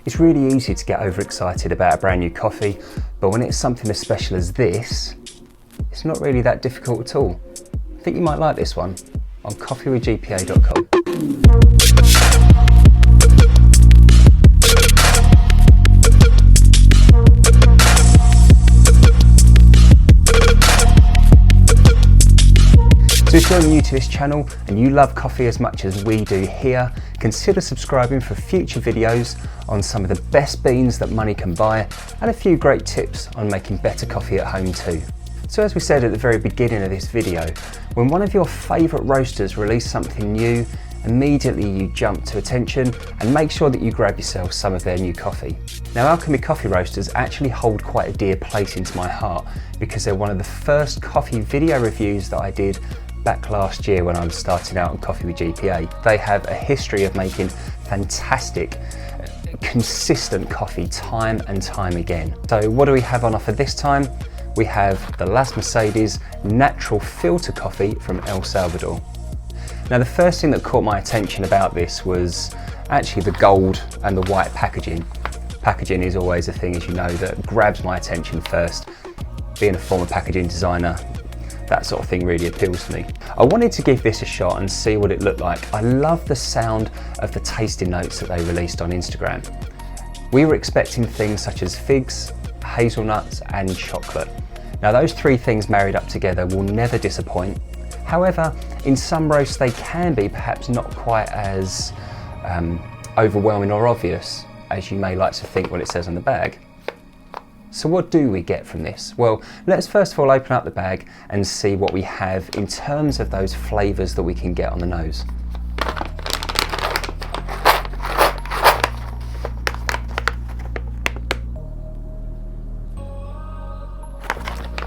It's really easy to get overexcited about a brand new coffee, but when it's something as special as this, it's not really that difficult at all. I think you might like this one on coffeewithgpa.com. So if you're new to this channel and you love coffee as much as we do here, consider subscribing for future videos on some of the best beans that money can buy and a few great tips on making better coffee at home too. So as we said at the very beginning of this video, when one of your favourite roasters release something new, immediately you jump to attention and make sure that you grab yourself some of their new coffee. Now Alchemy Coffee Roasters actually hold quite a dear place into my heart because they're one of the first coffee video reviews that I did back last year when I was starting out on Coffee with GPA. They have a history of making fantastic, consistent coffee time and time again. So what do we have on offer this time? We have the Las Mercedes natural filter coffee from El Salvador. Now the first thing that caught my attention about this was actually the gold and the white packaging. Packaging is always a thing, as you know, that grabs my attention first. Being a former packaging designer, that sort of thing really appeals to me. I wanted to give this a shot and see what it looked like. I love the sound of the tasting notes that they released on Instagram. We were expecting things such as figs, hazelnuts and chocolate. Now those three things married up together will never disappoint. However, in some roasts they can be perhaps not quite as overwhelming or obvious as you may like to think what it says on the bag. So what do we get from this? Well, let's first of all open up the bag and see what we have in terms of those flavours that we can get on the nose.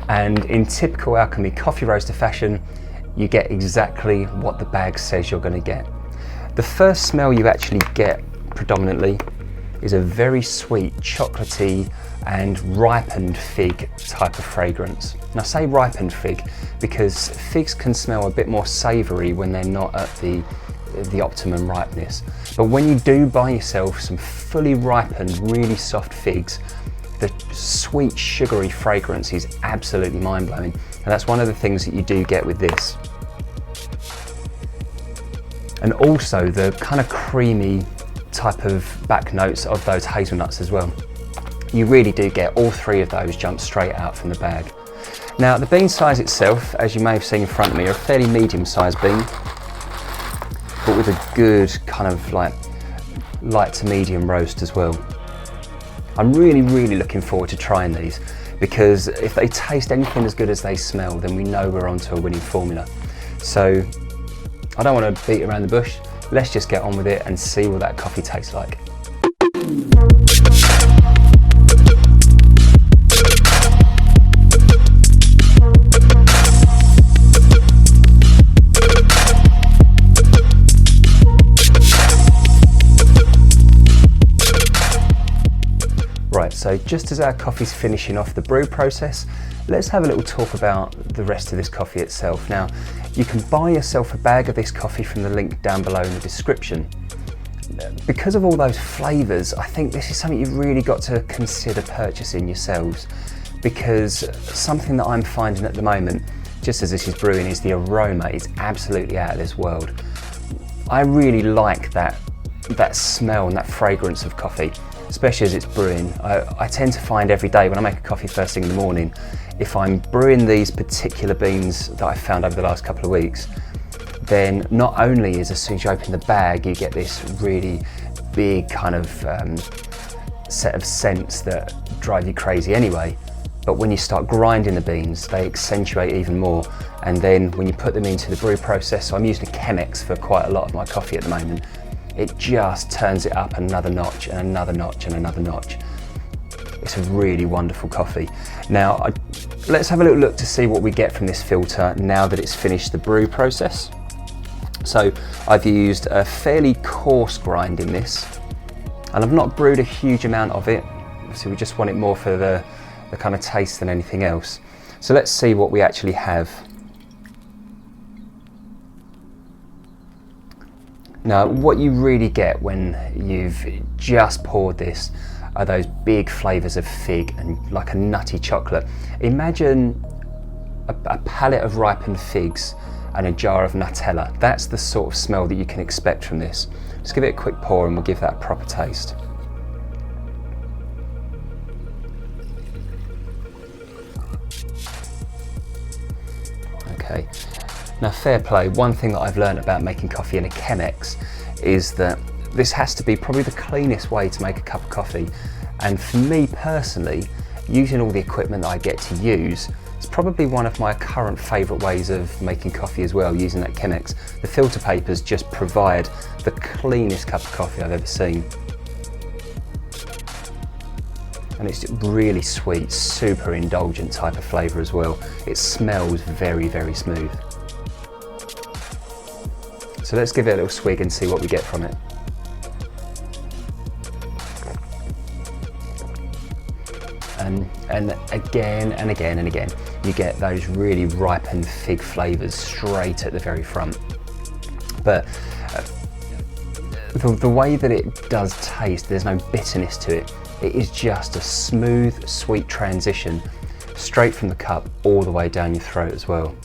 And in typical Alchemy Coffee Roaster fashion, you get exactly what the bag says you're going to get. The first smell you actually get predominantly is a very sweet, chocolatey and ripened fig type of fragrance. And I say ripened fig because figs can smell a bit more savoury when they're not at the optimum ripeness. But when you do buy yourself some fully ripened, really soft figs, the sweet, sugary fragrance is absolutely mind-blowing. And that's one of the things that you do get with this. And also the kind of creamy type of back notes of those hazelnuts as well. You really do get all three of those jump straight out from the bag. Now the bean size itself, as you may have seen in front of me, are a fairly medium-sized bean, but with a good kind of like light to medium roast as well. I'm really looking forward to trying these because if they taste anything as good as they smell, then we know we're onto a winning formula. So I don't want to beat around the bush. Let's just get on with it and see what that coffee tastes like. Right, so just as our coffee's finishing off the brew process, let's have a little talk about the rest of this coffee itself. Now, you can buy yourself a bag of this coffee from the link down below in the description. Because of all those flavours, I think this is something you've really got to consider purchasing yourselves, because something that I'm finding at the moment, just as this is brewing, is the aroma is absolutely out of this world. I really like that smell and that fragrance of coffee, especially as it's brewing. I tend to find every day when I make a coffee first thing in the morning, if I'm brewing these particular beans that I've found over the last couple of weeks, then not only is as soon as you open the bag, you get this really big kind of set of scents that drive you crazy anyway, but when you start grinding the beans, they accentuate even more. And then when you put them into the brew process, so I'm using a Chemex for quite a lot of my coffee at the moment, it just turns it up another notch and another notch and another notch. It's a really wonderful coffee. Now, let's have a little look to see what we get from this filter now that it's finished the brew process. So I've used a fairly coarse grind in this, and I've not brewed a huge amount of it. So we just want it more for the kind of taste than anything else. So let's see what we actually have. Now, what you really get when you've just poured this are those big flavours of fig and like a nutty chocolate. Imagine a pallet of ripened figs and a jar of Nutella. That's the sort of smell that you can expect from this. Just give it a quick pour and we'll give that a proper taste. Okay, now fair play, one thing that I've learned about making coffee in a Chemex is that this has to be probably the cleanest way to make a cup of coffee. And for me personally, using all the equipment that I get to use, it's probably one of my current favourite ways of making coffee as well, using that Chemex. The filter papers just provide the cleanest cup of coffee I've ever seen. And it's really sweet, super indulgent type of flavour as well. It smells very, very smooth. So let's give it a little swig and see what we get from it. And again and again and again, you get those really ripened fig flavours straight at the very front. But the way that it does taste, there's no bitterness to it. It is just a smooth, sweet transition straight from the cup all the way down your throat as well.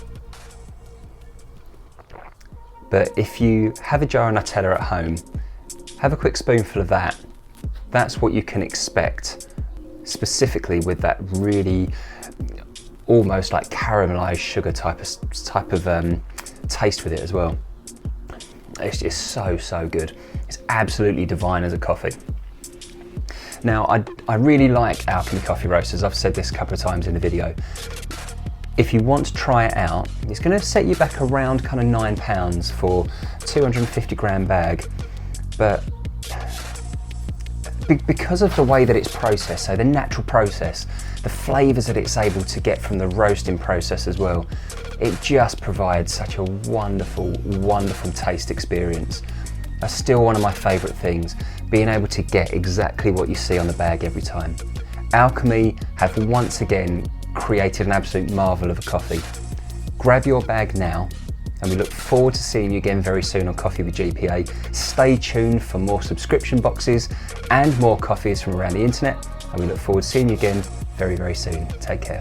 But if you have a jar of Nutella at home, have a quick spoonful of that. That's what you can expect, specifically with that really almost like caramelized sugar type of taste with it as well. It's just so good. It's absolutely divine as a coffee. Now, I really like Alchemy Coffee Roasters. I've said this a couple of times in the video. If you want to try it out, it's going to set you back around kind of £9 for 250 gram bag. But because of the way that it's processed, so the natural process, the flavours that it's able to get from the roasting process as well, it just provides such a wonderful, wonderful taste experience. That's still one of my favourite things, being able to get exactly what you see on the bag every time. Alchemy have once again created an absolute marvel of a coffee. Grab your bag now, and we look forward to seeing you again very soon on Coffee with GPA. Stay tuned for more subscription boxes and more coffees from around the internet, and we look forward to seeing you again very, very soon. Take care.